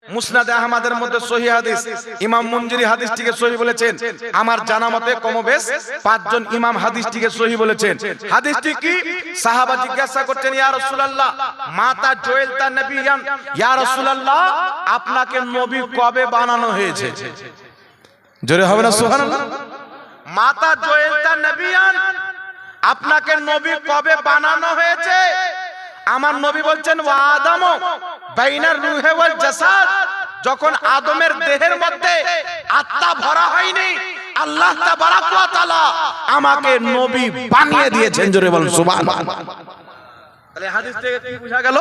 মুসনাদে আহমদের মধ্যে সহিহ হাদিস, ইমাম মুনজিরি হাদিসটিকে সহিহ বলেছেন। আমার জানা মতে কমবেশ 5 জন ইমাম হাদিসটিকে সহিহ বলেছেন। হাদিসটি কি? সাহাবা জিজ্ঞাসা করছেন, ইয়া রাসূলুল্লাহ মাতা জুইলতা নবিয়ান, ইয়া রাসূলুল্লাহ আপনাকে নবী কবে বানানো হয়েছে? জোরে হবে না সুবহানাল্লাহ? মাতা জুইলতা নবিয়ান, আপনাকে নবী কবে বানানো হয়েছে? আমার নবী বলছেন, ওয়া আদামু বাইনার রূহে ওয়াল জাসাদ, যখন আদমের দেহের মধ্যে আত্মা ভরা হয়নি আল্লাহ তাবারাক ওয়া তাআলা আমাকে নবী বানিয়ে দিয়েছেন। জোরে বলুন সুবহানাল্লাহ। তাহলে হাদিস থেকে কি বোঝা গেল?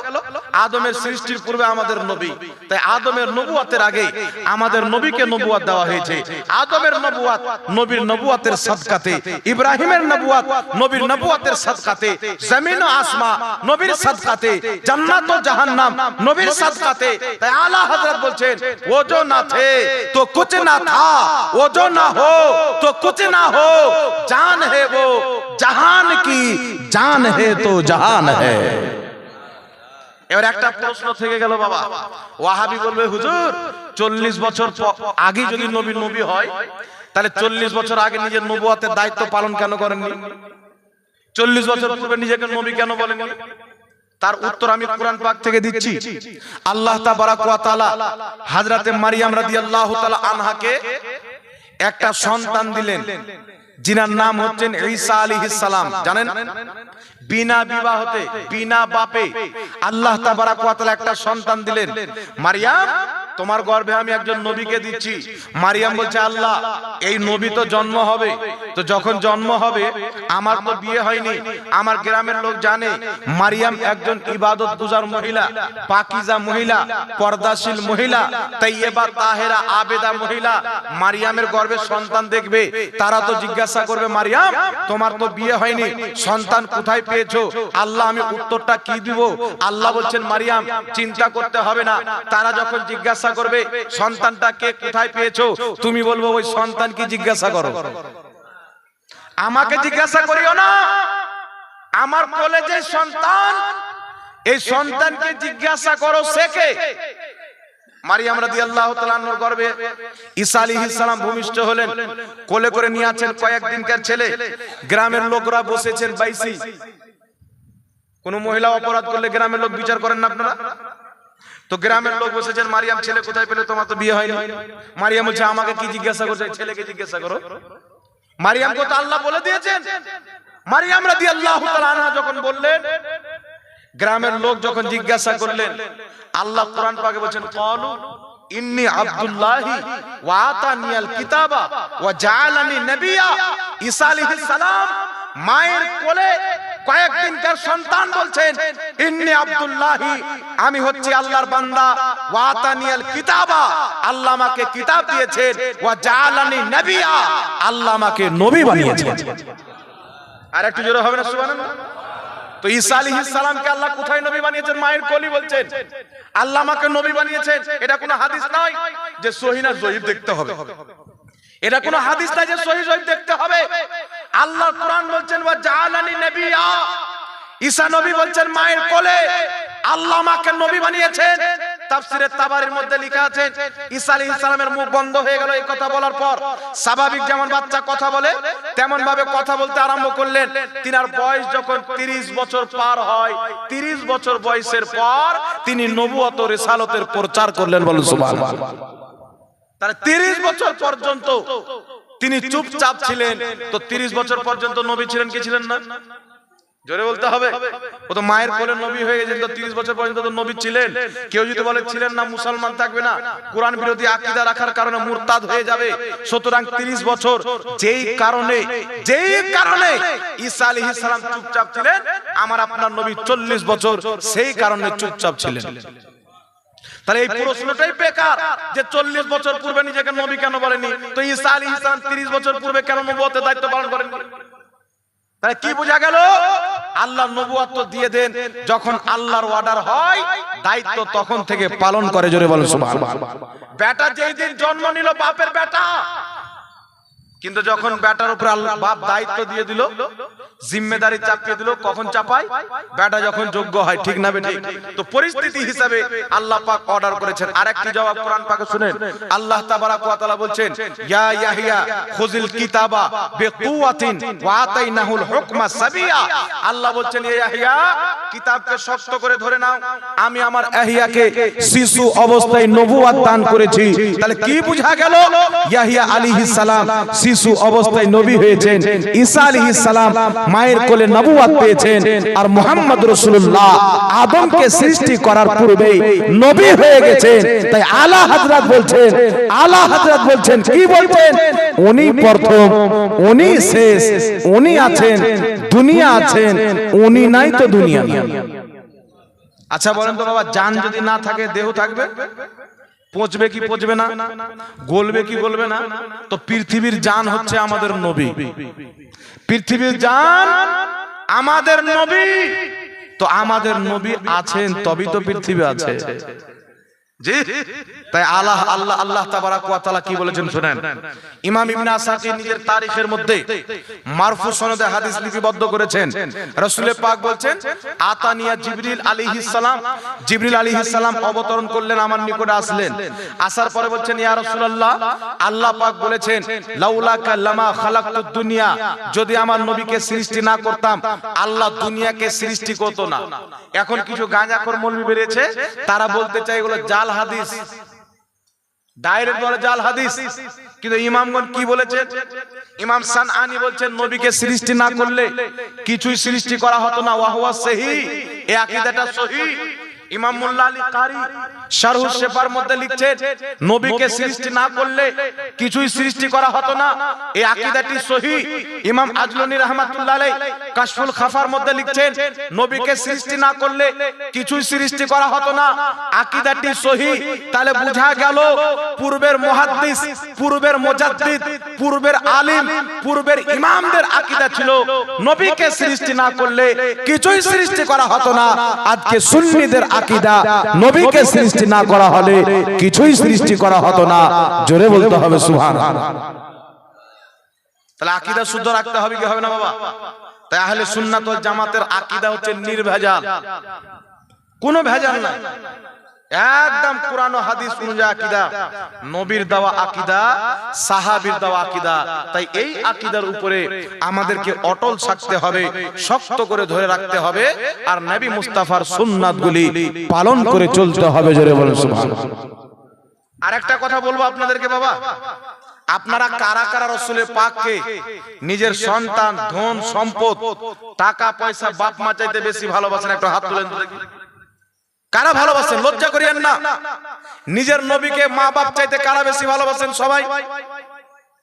আদমের সৃষ্টির পূর্বে আমাদের নবী, তাই আদমের নবুয়তের আগে আমাদের নবীকে নবুয়ত দেওয়া হয়েছে। আদমের নবুয়ত নবীর নবুয়তের সাদকাতে, ইব্রাহিমের নবুয়ত নবীর নবুয়তের সাদকাতে, জমিন ও আসমান নবীর সাদকাতে, জান্নাত ও জাহান্নাম নবীর সাদকাতে। তাই আলা হযরত বলছেন, ও जो ना थे तो कुछ ना था, वो जो ना हो तो कुछ ना हो, जान है वो जहान की, जान है तो जहान है। এবার একটা প্রশ্ন থেকে গেল বাবা, ওয়াহাবি বলবে হুজুর 40 বছর আগে যদি নবী হয় তাহলে 40 বছর আগে নিজের নবুয়তের দায়িত্ব পালন কেন করেননি? 40 বছর পূর্বে নিজেকে নবী কেন বলেননি? তার উত্তর আমি কোরআন পাক থেকে দিচ্ছি। আল্লাহ তাবারাক ওয়া তাআলা হযরতে মারইয়াম রাদিয়াল্লাহু তাআলা আনহাকে একটা সন্তান দিলেন, যিনার নাম হচ্ছেন ঈসা আলাইহিস সালাম। জানেন, বিনা বিবাহতে বিনা বাপে আল্লাহ তাবারাক ওয়া তাআলা একটা সন্তান দিলেন। মারইয়াম তোমার গর্ভে আমি একজন নবীকে দিচ্ছি। মারইয়াম বলছে, আল্লাহ এই নবী তো জন্ম হবে, তো যখন জন্ম হবে আমার তো বিয়ে হয়নি, আমার গ্রামের লোক জানে মারইয়াম একজন ইবাদত গুজার মহিলা, পাকিজা মহিলা, পর্দাশীল মহিলা, তাইয়্যিবা তাহেরা আবেদা মহিলা। মারইয়ামের গর্ভে সন্তান দেখবে, তারা তো জিজ্ঞাসা করবে, মারইয়াম তোমার তো বিয়ে হয়নি, সন্তান কোথায় পেয়েছো? আল্লাহ আমি উত্তরটা কি দিব? আল্লাহ বলছেন, মারইয়াম চিন্তা করতে হবে না, তারা যখন জিজ্ঞাসা করবে সন্তানটা কে কোথায় পেয়েছো, তুমি বলবো ওই সন্তান কি জিজ্ঞাসা করো, আমাকে জিজ্ঞাসা করিও না। আমার কোলে যে সন্তান, এই সন্তানকে জিজ্ঞাসা করো সে কে। মারইয়াম রাদিয়াল্লাহু তাআলা আনহার গর্ভে ঈসা আলাইহিস সালাম ভূমিষ্ঠ হলেন, কোলে করে নিয়ে আছেন কয়েকদিনকার ছেলে। গ্রামের লোকরা বসেছেন বাইসি। কোন মহিলা অপরাধ করলে গ্রামের লোক বিচার করেন না আপনারা? তো গ্রামের লোক বসেছেন, মারইয়াম ছেলে কোথায় পেলে, তোমার তো বিয়ে হয়নি। মারইয়াম বলছে, আমাকে কি জিজ্ঞাসা করছে, ছেলেকে জিজ্ঞাসা করো। মারইয়ামকে তো আল্লাহ বলে দিয়েছেন। মারইয়াম রাদিয়াল্লাহু তাআলা আনহা যখন বললেন, গ্রামের লোক যখন জিজ্ঞাসা করলেন, আল্লাহ কোরআন পাকে বলেন, ক্বালু ইন্নী আব্দুল্লাহি ওয়া আতানিয়াল কিতাবা ওয়া জাআলানি নবিয়্যা। ঈসা আলাইহিস সালাম মায়ের কোলে কয়েকদিনকার সন্তান বলছেন, ইন্নী আব্দুল্লাহি, আমি হচ্ছি আল্লাহর বান্দা, ওয়া আতানিয়াল কিতাবা, আল্লাহ আমাকে কিতাব দিয়েছেন, ওয়া জাআলানি নবিয়্যা, আল্লাহ আমাকে নবী বানিয়েছেন। আর একটু জোরে হবে না সুবহানাল্লাহ? তো ঈসা আলাইহিস সালামকে আল্লাহ কোথায় নবী বানিয়েছেন? মায়ের কোলে বলছেন আল্লাহ আমাকে নবী বানিয়েছেন। এটা কোনো হাদিস নয় যে সহিহ না জয়ীফ দেখতে হবে, এটা কোনো হাদিস নয় যে সহিহ জয়ীফ দেখতে হবে। আল্লাহ কোরআন বলছেন, ওয়া জাআলানি নবিয়্যা, ঈসা নবী বলছেন মায়ের কোলে আল্লাহ আমাকে নবী বানিয়েছেন। তাফসীরে তাবারির মধ্যে লেখা আছে, ঈসা আলাইহিস সালামের মুখ বন্ধ হয়ে গেল এই কথা বলার পর। স্বাভাবিক যেমন বাচ্চা কথা বলে তেমন ভাবে কথা বলতে আরম্ভ করলেন। তিনার বয়স যখন 30 বছর পার হয়, 30 বছর বয়সের পর তিনি নবুয়ত ও রিসালাতের প্রচার করলেন। বলুন সুবহানাল্লাহ। তার 30 বছর পর্যন্ত তিনি চুপচাপ ছিলেন। তো 30 বছর পর্যন্ত নবী ছিলেন কি ছিলেন না? জোরে বলতে হবে। ও তো মায়ের কোলে নবী হয়ে গেছেন, তো 30 বছর পর্যন্ত তো নবী ছিলেন। কেউ যদি বলে ছিলেন না, মুসলমান থাকবে না, কোরআন বিরোধী আকীদা রাখার কারণে মুরতাদ হয়ে যাবে। সুতরাং 30 বছর যেই কারণে ঈসা আলাইহিস সালাম চুপচাপ ছিলেন, আমার আপনার নবী 40 বছর সেই কারণে চুপচাপ ছিলেন। তাহলে এই প্রশ্নটাই বেকার যে 40 বছর পূর্বে নিজেকে নবী কেন বলেনি, তো ঈসা আলাইহিস সালাম 30 বছর পূর্বে কেন নবুয়তের দায়িত্ব পালন করেননি? তাহলে কি বোঝা গেল? আল্লাহ নবুয়ত তো দিয়ে দেন, যখন আল্লাহর অর্ডার হয় দায়িত্ব তখন থেকে পালন করে। জোরে বলুন সুবহানাল্লাহ। বেটা যেই দিন জন্ম নিল, বাপের বেটা কিন্তু যখন বেটার উপরে বাপ দায়িত্ব দিয়ে দিল, জিম্মেদারি চাপিয়ে দিল, কখন চাপায়? বেটা যখন যোগ্য হয়, ঠিক না বেঠিক? তো পরিস্থিতি হিসাবে আল্লাহ পাক অর্ডার করেছেন। আরেকটি জবাব কোরআন পাকে শুনেন, আল্লাহ তাবারাক ওয়া তাআলা বলছেন, ইয়া ইয়াহইয়া খুযিল কিতাবা বিকুওয়াতিন ওয়া আতাইনাহুল হুকমা সাবিয়া। আল্লাহ বলছেন, ইয়া ইয়াহইয়া, কিতাবকে শক্ত করে ধরে নাও, আমি আমার ইয়াহইয়াকে শিশু অবস্থায় নবুয়ত দান করেছি। তাহলে কি বোঝা গেল? ইয়াহইয়া আলাইহিস সালাম শিশু অবস্থায় নবী হয়েছেন, ঈসা আলাইহিস সালাম মায়ের কোলে নবুয়ত পেয়েছেন, আর মুহাম্মদ রাসূলুল্লাহ আদমকে সৃষ্টি করার পূর্বে নবী হয়ে গেছেন। তাই আলা হযরত বলছেন, কি বলছেন? উনি প্রথম, উনি শেষ, উনি আছেন, দুনিয়া আছেন, উনি নাই তো দুনিয়া নেই। আচ্ছা বলেন তো বাবা, জান যদি না থাকে দেহ থাকবে? পচবে কি পচবে না? গলবে কি গলবে না? তো পৃথিবীর জান হচ্ছে আমাদের নবী, পৃথিবীর জান আমাদের নবী। তো আমাদের নবী আছেন তবেই তো পৃথিবী আছে, জি। তাই আল্লাহ তাবারাক ওয়া তাআলা কি বলেছেন শুনেন। ইমাম ইবনে আসাকির নিজের তারিখের মধ্যে মারফু সনদে হাদিস লিপিবদ্ধ করেছেন। রাসূল পাক বলছেন, আতানিয়া জিবরিল আলাইহিস সালাম, জিবরিল আলাইহিস সালাম অবতরণ করলেন, আমার নিকটে আসলেন। আসার পরে বলছেন, ইয়া রাসূলুল্লাহ, আল্লাহ পাক বলেছেন, লাউলাকা লামা খালাকতুদ দুনিয়া, যদি আমার নবীকে সৃষ্টি না করতাম আল্লাহ দুনিয়াকে সৃষ্টি করতো না। এখন কিছু গাঁজাখোর মৌলবি বেরিয়েছে, তারা বলতে চায় এগুলো জাল হাদিস, ডাইরেক্ট বলে জাল হাদিস। কিন্তু ইমামগণ কি বলেছে? ইমাম সানআনী বলছেন, নবীকে সৃষ্টি না করলে কিছুই সৃষ্টি করা হতো না। ওয়া হুয়া সহিহ, এই আকীদাটা সহিহ। ইমাম মোল্লা আলী কারি শারহুস শিফার মধ্যে লিখছেন, নবীকে সৃষ্টি না করলে কিছুই সৃষ্টি করা হতো না, এই আকীদাটি সহিহ। ইমাম আজলুনী রাহমাতুল্লাহ আলাইহি কাশফুল খাফার মধ্যে লিখছেন, নবীকে সৃষ্টি না করলে কিছুই সৃষ্টি করা হতো না, আকীদাটি সহিহ। তাহলে বোঝা গেল পূর্বের মুহাদ্দিস, পূর্বের মুজাদ্দিদ, পূর্বের আলিম, পূর্বের ইমামদের আকীদা ছিল নবীকে সৃষ্টি না করলে কিছুই সৃষ্টি করা হতো না। আজকে সুন্নিদের আকীদা, নবীকে সৃষ্টি না করা হলে কিছুই সৃষ্টি করা হতো না। জোরে বলতে হবে সুবহানাল্লাহ। তাহলে আকীদা শুদ্ধ রাখতে হবে কি হবে না বাবা? তাই আহলে সুন্নাত ওয়াল জামাতের আকীদা হচ্ছে নির্ভেজাল, কোনো ভেজাল নাই, একদম কোরআন ও হাদিস অনুযায়ী আকীদা, নবীর দেওয়া আকীদা, সাহাবীর দেওয়া আকীদা। তাই এই আকীদার উপরে আমাদেরকে অটল থাকতে হবে, শক্ত করে ধরে রাখতে হবে, আর নবী মুস্তাফার সুন্নাতগুলি পালন করে চলতে হবে। জোরে বলেন সুবহানাল্লাহ। আরেকটা কথা বলবো আপনাদেরকে বাবা, আপনারা কারা কারা রাসূলের পাককে নিজের সন্তান, ধন সম্পদ, টাকা পয়সা, বাপ মা চাইতে বেশি ভালোবাসেন? একটু হাত তুলেন তো দেখি। কারা ভালোবাসেন? লজ্জা করিয়েন না। নিজের নবীকে মা বাপ চাইতে কারা বেশি ভালোবাসেন? সবাই।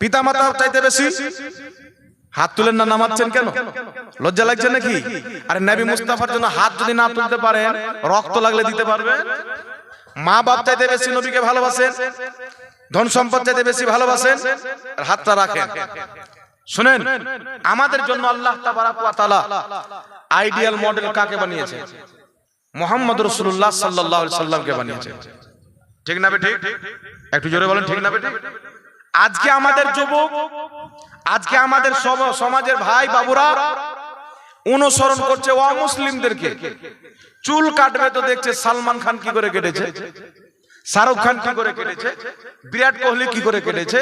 পিতা মাতা চাইতে বেশি? হাত তুলেন না, নামাচ্ছেন কেন? লজ্জা লাগছে নাকি? আরে নবী মুস্তাফার জন্য হাত যদি না তুলতে পারেন, রক্ত লাগলে দিতে পারবেন? মা বাপ চাইতে বেশি নবীকে ভালোবাসেন, ধন সম্পদ চাইতে বেশি ভালোবাসেন, আর হাতটা রাখেন। শুনেন, আমাদের জন্য আল্লাহ তাবারাক ওয়া তাআলা আইডিয়াল মডেল কাকে বানিয়েছে? মুহাম্মদ রাসূলুল্লাহ সাল্লাল্লাহু আলাইহি সাল্লামকে বানিয়েছে, ঠিক না বেঠিক? একটু জোরে বলেন, ঠিক না বেঠিক? আজকে আমাদের যুবক, আজকে আমাদের সমাজের ভাই বাবুরা অনুসরণ করছে অমুসলিমদেরকে। চুল কাটবে তো দেখছে সালমান খান কি করে কেটেছে, শাহরুখ খান কি করে কেটেছে, বিরাট কোহলি কি করে কেটেছে,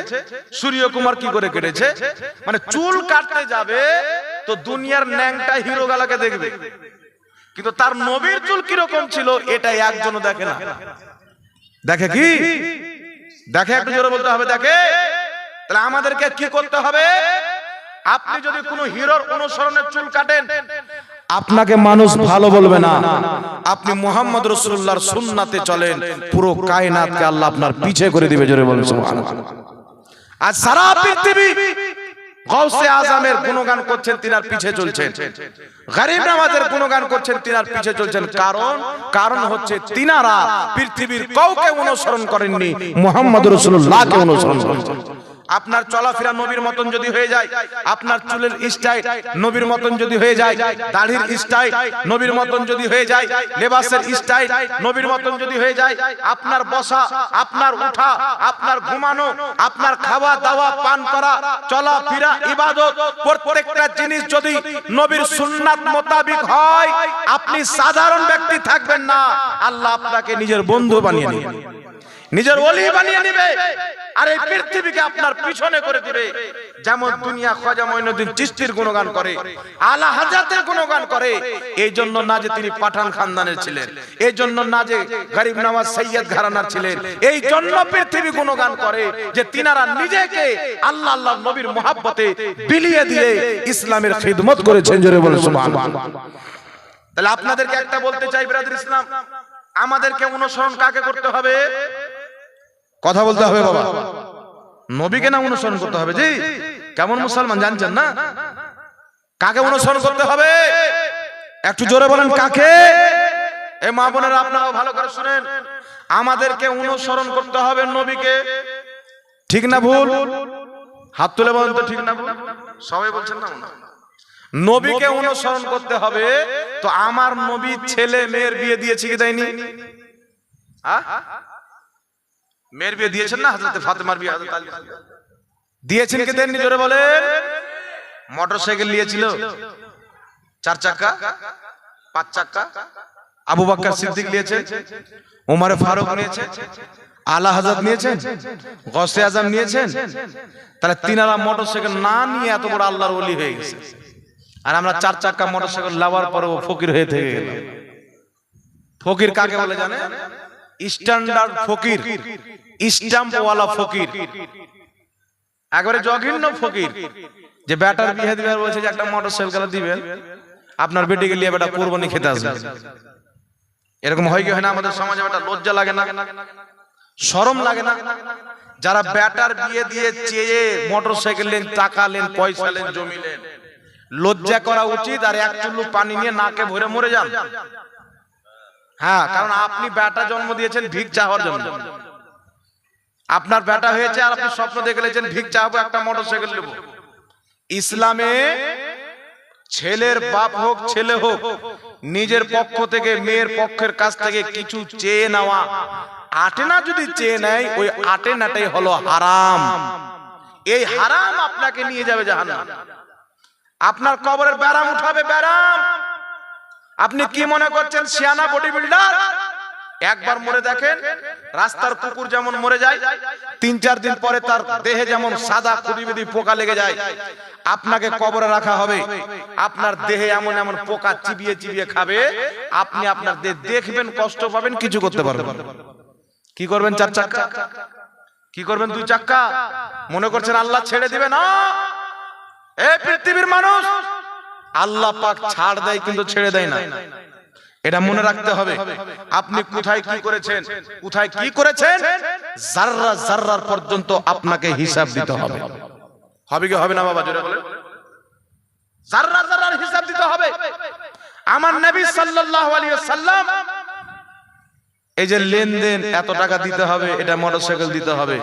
সূর্য কুমার কি করে কেটেছে। মানে চুল কাটতে যাবে তো দুনিয়ার ন্যাংটা হিরো গালাকে দেখবে, কিন্তু তার নবীর চুল কিরকম ছিল এটা একজনও দেখে না। দেখে কি? দেখে? একটু জোরে বলতে হবে, দেখে। তাহলে আমাদেরকে কি করতে হবে? আপনি যদি কোনো হিরোর অনুসরণে চুল কাটেন, আপনাকে মানুষ ভালো বলবে না। আপনি মুহাম্মদ রাসূলুল্লাহর সুন্নাতে চলেন, পুরো কায়নাতকে আল্লাহ আপনার পিছে করে দিবে। জোরে বলেন সুবহানাল্লাহ। আজ সারা পৃথিবী গাউসে আজমের গুণগান করছেন, তিনার পিছে চলছেন। গরিব নামাজের গুণগান করছেন, তিনার পিছে চলছেন। কারণ হচ্ছে তিনারা পৃথিবীর কাউকে অনুসরণ করেননি, মুহাম্মদ রাসূলুল্লাহকে অনুসরণ করেছেন। আপনার চলাফেরা নবীর মতন যদি হয়ে যায়, আপনার চুলের স্টাইল নবীর মতন যদি হয়ে যায়, দাড়ির স্টাইল নবীর মতন যদি হয়ে যায়, লেবাসের স্টাইল নবীর মতন যদি হয়ে যায়, আপনার বসা, আপনার উঠা, আপনার ঘুমানো, আপনার খাওয়া দাওয়া, পান করা, চলাফেরা, ইবাদত, প্রত্যেকটা জিনিস যদি নবীর সুন্নাত মোতাবেক হয়, আপনি সাধারণ ব্যক্তি থাকবেন না, আল্লাহ আপনাকে নিজের বন্ধু বানিয়ে নেবেন, নিজের ওলি বানিয়ে নেবে, আর এই পৃথিবীকে আপনার পিছনে করে দিবে। যেমন দুনিয়া খাজা মঈনুদ্দিন চিশতির গুণগান করে, আলা হযরতের গুণগান করে, এই জন্য না যে তিনি পাঠান খানদানের ছিলেন, এই জন্য না যে গরিব নওয়াজ সৈয়দ ঘরানার ছিলেন, এই জন্য পৃথিবী গুণগান করে যে তিনারা নিজেকে আল্লাহ আল্লাহ নবীর মহব্বতে বিলিয়ে দিয়ে ইসলামের খিদমত করেছেন। জোরে বলুন সুবহানাল্লাহ। তাহলে আপনাদেরকে একটা বলতে চাই ব্রাদার ইসলাম, আমাদেরকে অনুসরণ কাকে করতে হবে? কথা বলতে হবে বাবা, নবীকে না অনুসরণ করতে হবে? জি, কেমন মুসলমান জানছেন না? কাকে অনুসরণ করতে হবে একটু জোরে বলেন, কাকে? এই মা বোনেরা আপনারাও ভালো করে শুনেন, আমাদেরকে অনুসরণ করতে হবে নবীকে। ঠিক না ভুল? হাত তুলে বলেন তো ঠিক না ভুল? সবাই বলছেন না? নবীকে অনুসরণ করতে হবে। তো আমার নবী ছেলে মেয়ের বিয়ে দিয়েছে কি দেয়নি? মেয়ের বিয়ে দিয়েছেন না? হযরত ফাতেমার বিয়ে হযরত আলী দিয়েছেন কি দেননি? জোরে বলেন। মোটরসাইকেল নিয়েছিল, 4 চাকা, 5 চাকা। আবু বকর সিদ্দিক নিয়েছেন, ওমর ফারুক নিয়েছেন, আলা হযরত নিয়েছেন, গৌসে আজম নিয়েছেন। তাহলে তিনারা মোটরসাইকেল না নিয়ে এত বড় আল্লাহর ওলি হয়ে গেছে, আর আমরা 4 চাকা মোটরসাইকেল লাগার পরেও ফকির হয়ে থেকে গেলাম। ফকির কাকে বলে জানেন? স্ট্যান্ডার্ড ফকির, স্ট্যাম্প ওয়ালা ফকির, একবারে জঘন্য ফকির। যে বেটার বিয়ে দিবার বলছে যে একটা মোটরসাইকেল দিবেন, আপনার বেটিকে নিয়ে বেটা কুরবানি খেতে আসবে। এরকম হয় কি হয় না আমাদের সমাজে? বেটা লজ্জা লাগে না, শরম লাগে না? যারা বেটার বিয়ে দিয়ে চেয়ে মোটরসাইকেল নেন, টাকা নেন, পয়সা নেন, জমি নেন, লজ্জা করা উচিত। আর এক চুল্লু পানি নিয়ে নাকে ভরে মরে যান। হ্যাঁ, কারণ আপনি বেটা জন্ম দিয়েছেন ভিক চাওয়ার জন্য। আপনার বেটা হয়েছে আর আপনি স্বপ্ন দেখলেছেন ভিক চাওয়াবো, একটা মোটরসাইকেল নেব। ইসলামে ছেলের বাপ হোক ছেলে হোক, নিজের পক্ষ থেকে মেয়ের পক্ষের কাছ থেকে কিছু চেয়ে নেওয়া, আটেনা যদি চেয়ে নেয়, ওই আটেনাটাই হলো হারাম। এই হারাম আপনাকে নিয়ে যাবে জাহান্নাম। আপনার কবরের ব্যারাম উঠাবে, ব্যারাম। আপনি কি মনে করছেন শিয়ানা বডি বিল্ডার? একবার মরে দেখেন, রাস্তার কুকুর যেমন মরে যায়, 3-4 দিন পরে তার দেহে যেমন সাদা কুড়িবেদি পোকা লেগে যায়, আপনাকে কবরে রাখা হবে, আপনার দেহে এমন এমন পোকা চিবিয়ে চিবিয়ে খাবে, আপনি আপনার দেহ দেখবেন, কষ্ট পাবেন, কিছু করতে পারবেন। কি করবেন? 4 চাকা? কি করবেন 2 চাকা? মনে করছেন আল্লাহ ছেড়ে দিবে না? এই পৃথিবীর মানুষ, আল্লাহ পাক ছাড় দেয় কিন্তু ছেড়ে দেয় না, এটা মনে রাখতে হবে। আপনি কোথায় কি করেছেন, কোথায় কি করেছেন, জাররা জাররার পর্যন্ত আপনাকে হিসাব দিতে হবে। হবে কি হবে না বাবা? জোরে বলেন। জাররা জাররার হিসাব দিতে হবে। আমার নবী সাল্লাল্লাহু আলাইহি ওয়াসাল্লাম এই যে লেনদেন, এত টাকা দিতে হবে, এটা মোটরসাইকেল দিতে হবে,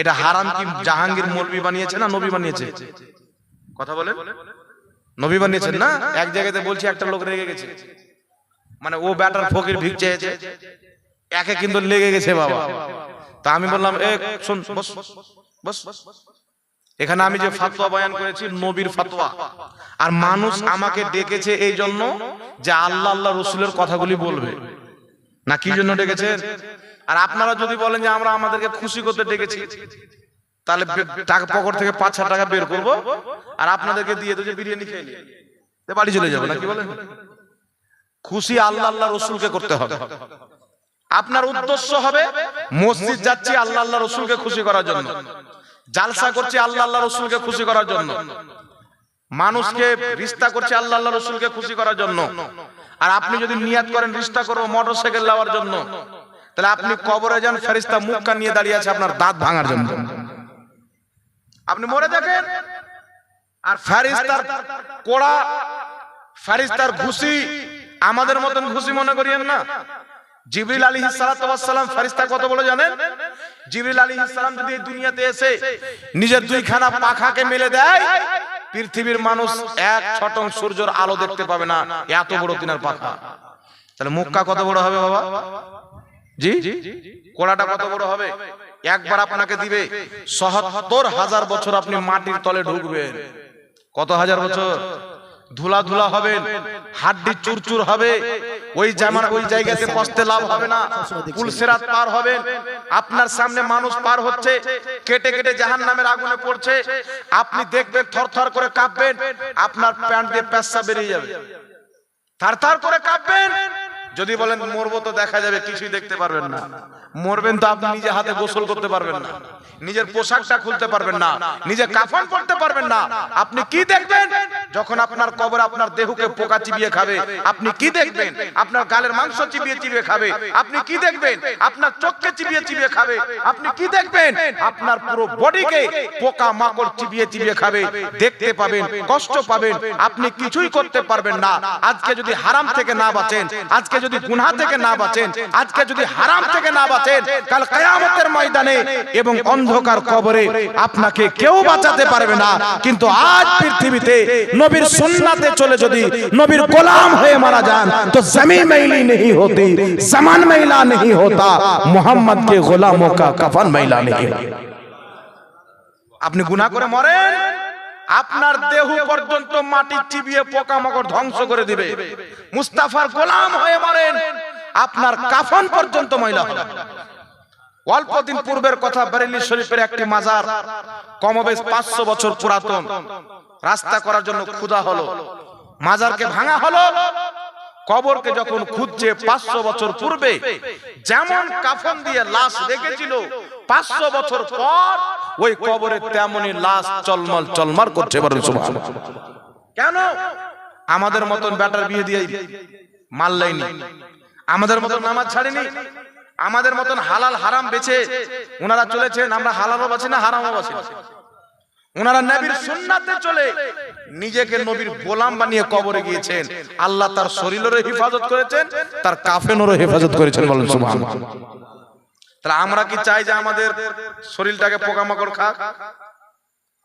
এটা হারাম কি জাহাঙ্গীর মৌলভী বানিয়েছে না নবী বানিয়েছে? কথা বলেন। নবী বানিয়েছেন না? এক জায়গাতে বলছি একটা লোক রেগে গেছে, মানে ও ব্যাটার ফকির ভিক চেয়েছে, একে কিন্তু লেগে গেছে বাবা। তা আমি বললাম, এ শোন, বস বস, এখানে আমি যে ফতোয়া বয়ান করেছি নবীর ফতোয়া, আর মানুষ আমাকে ডেকেছে এই জন্য যে আল্লাহ আল্লাহ রাসূলের কথাগুলি বলবে, না কি জন্য ডেকেছেন? আর আপনারা যদি বলেন যে আমরা আমাদেরকে খুশি করতে ডেকেছি, তাহলে টাকা পকেট থেকে 5-6 টাকা বের করব, আর আপনাদেরকে দিয়ে দেব, বিরিয়ানি খেয়ে নিয়ে বাড়ি চলে যাবো, না কি বলেন? খুশি আল্লাহ আল্লাহ রাসূলকে করতে হবে। আপনার উদ্দেশ্য হবে মসজিদ যাচ্ছি আল্লাহ আল্লাহ রাসূলকে খুশি করার জন্য, জালসা করছি আল্লাহ আল্লাহ রাসূলকে খুশি করার জন্য, মানুষকে রিশতা করছি আল্লাহ আল্লাহ রাসূলকে খুশি করার জন্য। আর আপনি যদি নিয়াত করেন রিশতা করব মোটরসাইকেল নেওয়ার জন্য, তাহলে আপনি কবরে যান, ফেরেশতা মুখ কান নিয়ে দাঁড়িয়ে আছে আপনার দাঁত ভাঙার জন্য। আপনি মরে দেখেন, আর ফেরেশতার কোড়া, ফেরেশতার ঘুষি আমাদের মতন ঘুষি মনে করিয়েন না। জিবরিল আলাইহিস সালাতু ওয়াস সালাম ফেরেশতা কত বড় জানেন? জিবরিল আলাইহিস সালাম যদি এই দুনিয়াতে এসে নিজের দুইখানা পাখাকে মেলে দেয়, পৃথিবীর মানুষ এক ছটং সূর্যের আলো দেখতে পাবে না, এত বড় তিনার পাখা। তাহলে মক্কা কত বড় হবে বাবা? জি, কোড়াটা কত বড় হবে? একবার আপনাকে দিবে ৭৭,০০০ বছর আপনি মাটির তলে ঢুকবেন। কত হাজার বছর? ধুলা ধুলা হবেন, হাড্ডি চুরচুর হবে, ওই জায়গাতে পৌঁছতে লাভ হবে না। পুলসিরাত পার হবেন, আপনার সামনে মানুষ পার হচ্ছে, কেটে কেটে জাহান্নামের আগুনে পড়ছে, আপনি দেখবেন থরথর করে কাঁপবেন, আপনার প্যান্ট দিয়ে পেশাব বেরিয়ে যাবে, থারথার করে কাঁপবেন। যদি বলেন মরবো তো দেখা যাবে, কিছুই দেখতে পারবেন না। মরবেন তো আপনি নিজে হাতে গোসল করতে পারবেন না, নিজের পোশাকটা খুলতে পারবেন না, নিজে কাফন পরতে পারবেন না। আপনি কি দেখবেন যখন আপনার কবর আপনার দেহকে পোকা চিবিয়ে খাবে? আপনি কি দেখবেন? আপনার গালের মাংস চিবিয়ে চিবিয়ে খাবে। আপনি কি দেখবেন? আপনার চোখকে চিবিয়ে চিবিয়ে খাবে। আপনি কি দেখবেন? আপনার পুরো বডিকে পোকা মাকড় চিবিয়ে চিবিয়ে খাবে। দেখতে পাবেন, কষ্ট পাবেন, আপনি কিছুই করতে পারবেন না। আজকে যদি হারাম থেকে না বাঁচেন, আজকে যদি গুনাহ থেকে না বাঁচেন, আজকে যদি হারাম থেকে না বাঁচেন, কাল কিয়ামতের ময়দানে এবং অন্ধকার কবরে আপনাকে কেউ বাঁচাতে পারবে না। কিন্তু আজ পৃথিবীতে নবীর সুন্নাতে চলে যদি নবীর গোলাম হয়ে মারা যান তো জমি मैली नहीं होती, ज़मान मैला नहीं होता, मोहम्मद के गुलामों का कफन मैला नहीं होता। আপনি গুনাহ করে মরেন, আপনার দেহ পর্যন্ত মাটি চিবিয়ে পোকামাকড় ধ্বংস করে দিবে। মুস্তাফার গোলাম হয়ে মরেন, আপনার কাফন পর্যন্ত ময়লা হবে। অল্প দিন পূর্বের কথা, বেরেলি শরীফের একটি মাজার কমবেশ ৫০০ বছর পুরাতন, রাস্তা করার জন্য খুদা হলো, মাজারকে ভাঙা হলো। কবরকে যখন খুঁজছে ৫০০ বছর পূর্বে যেমন কাফন দিয়ে লাশ রেখেছিল, ৫০০ বছর পর ওই কবরে তেমনই লাশ চলমল চলমার করছে। বলেন সুবহানাল্লাহ। কেন? আমাদের মতন বেটার বিয়ে দিয়ে মারলেনি, আমাদের মতন নামাজ ছাড়েনি, আমাদের মতন হালাল হারাম বেছে ওনারা চলেছেন। আমরা হালালও বাঁচি না, হারামও বাঁচি না। ওনারা নবীর সুন্নাতে চলে নিজেকে নবীর গোলাম বানিয়ে কবরে গিয়েছেন। আল্লাহ তার শরীরেরও হেফাজত করেছেন, তার কাফনেরও হেফাজত করেছেন। বলেন সুবহানাল্লাহ। তাহলে আমরা কি চাই যে আমাদের শরীরটাকে পোকামাকড় খাক?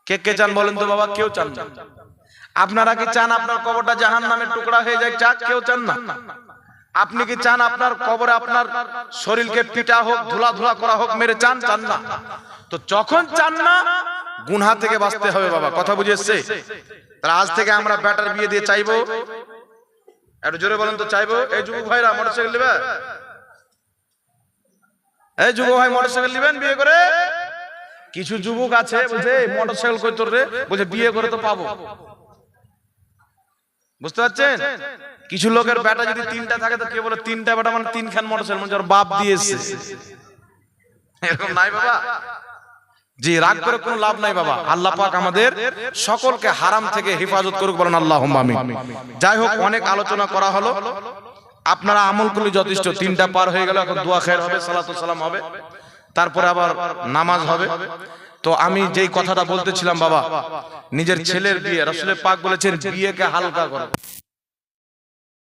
কে কে চান বলেন তো বাবা? কেউ চান না। আপনারা কি চান আপনার কবরটা জাহান্নামের টুকরা হয়ে যায়? চাক? কেউ চান না। আপনি কি চান আপনার কবরে আপনার শরীরকে পিটা হোক, ধুলা ধুলা করা হোক, মেরে চান? চান না। তো যখন চান না, গুনাহ থেকে বাঁচতে হবে বাবা। কথা বুঝে এসছে? তাহলে আজ থেকে আমরা ব্যাটার বিয়ে দিয়ে চাইবো, একটু জোরে বলেন তো, চাইবো। এই যুবক ভাইরা মোটরসাইকেল নেবে? এই যুবক ভাই মোটরসাইকেল নেবেন বিয়ে করে? কিছু যুবক আছে বলছে মোটরসাইকেল কই তোর রে, বলছে বিয়ে করে তো পাবো। বুঝতে পারছেন? কিছু লোকের বেটা যদি ৩টা থাকে তো কে বলে ৩টা বেটা মানে ৩খান মোটরসাইকেল, মানে ওর বাপ দিয়েছে। এরকম নাই বাবা। জি, রাগ করে কোনো লাভ নাই বাবা। আল্লাহ পাক আমাদের সকলকে হারাম থেকে হেফাজত করুক। বলেন আল্লাহুম্মা আমিন। যাই হোক, অনেক আলোচনা করা হলো, আপনারা আমল করলে যথেষ্ট। ৩টা পার হয়ে গেল, এখন দোয়া খের হবে, সালাতু সালাম হবে, তারপরে আবার নামাজ হবে। তো আমি যেই কথাটা বলতেছিলাম বাবা, নিজের ছেলের বিয়ে, রাসূল পাক বলেছেন বিয়েকে হালকা করো।